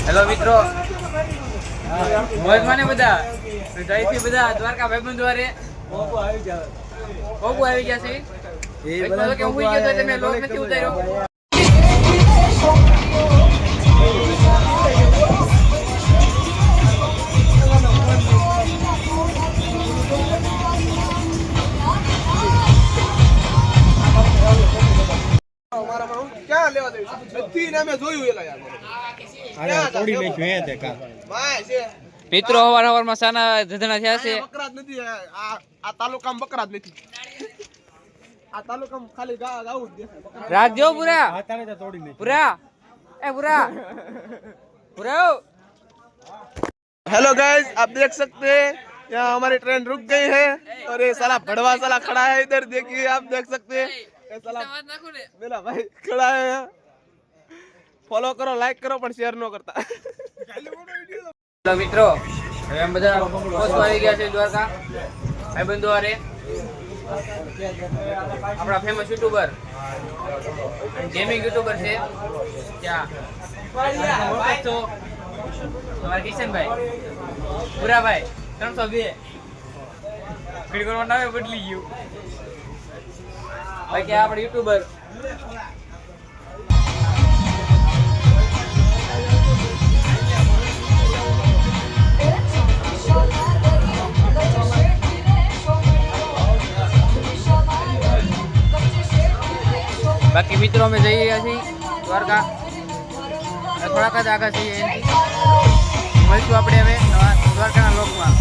Hello મિત્રો, મોજ માને બધા જઈથી બધા દ્વારકા ભાઈબંધ દ્વારે કોકો આવી ગયા છે. એ બધા કે ઉઈ ગયો તો તમે લોક નથી ઉતાર્યો. ક્યાં લેવા દે નથી ને મે જોયું એલા યાર અરે થોડી મે જોઈએ તે કા ભાઈ છે મિત્રો હવાર સાના ધધણા થયા છે. બકરા જ નથી આ તાલુકામાં બકરા જ નથી. આ તાલુકામાં ખાલી ગાવું જ દેખાય. રાખજો પૂરા હાથાને તો તોડી મે પૂરા पूरा. हेलो गाइस, आप देख सकते हैं यहाँ हमारी ट्रेन रुक गई है और ये साला भड़वा साला खड़ा है इधर. देखिए आप देख सकते हैं ये साला मेरा भाई खड़ा है यहाँ. फॉलो करो, लाइक करो પણ શેર ન કરતા. હેલો મિત્રો, હવે અમે બધા પહોંચવા આવી ગયા છે દ્વારકા ભાઈબંધ દ્વારે. આપણા ફેમસ યુટ્યુબર ગેમિંગ યુટ્યુબર છે ત્યાં તમારા કિશનભાઈ પુરાભાઈ 302 ઘડી વાર નામે બદલી ગયું. બાકી આપણે યુટ્યુબર બાકી મિત્રો અમે જઈ રહ્યા છીએ દ્વારકા. થોડાક જ આગળ છીએ એનાથી. મળીશું આપણે હવે દ્વારકાના લોકમાં.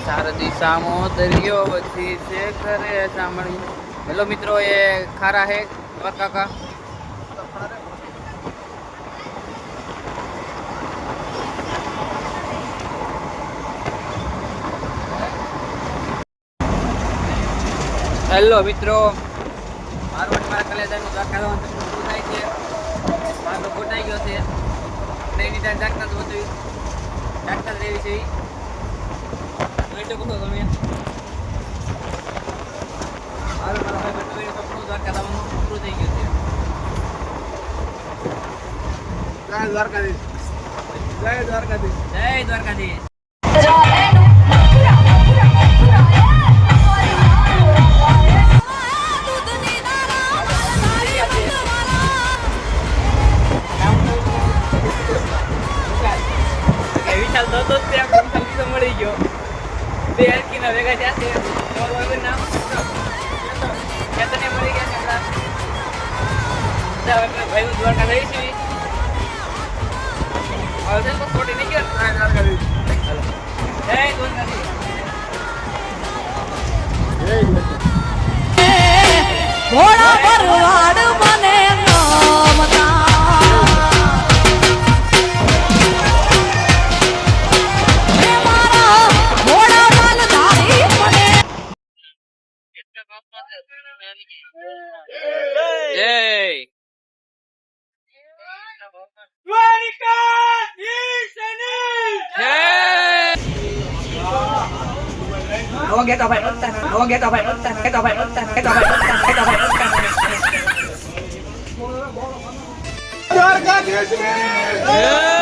શારદી સામો દરિયો વચ્ચે છે ઘરે સાંભળી. હેલો મિત્રો, એ ખારા હે દ્વારકા કા. હેલો મિત્રો, મારા કલેજાનું દ્વારકા જવાનું શરૂ થાય છે. મારો ગોટાઈ ગયો છે. એની ટાઈમ જાગતા જ બધું જાગતા જ રહેવી છે. દ્વારકા જવાનું શરૂ થઈ ગયું છે. જય દ્વારકાધીશ, જય દ્વારકાધીશ, જય દ્વારકાધીશ. વિશાલ તો મળી ગયો. બે હરકીના ભેગા થયા છે. નામ ખેતરને મળી ગયા છે. ભાઈ દ્વારકા જઈ છે. ખોટી નહીં ગયો. જય દ્વારકાધીશ. ઘોડા પરવાડ મને દ્વારકાધીશ.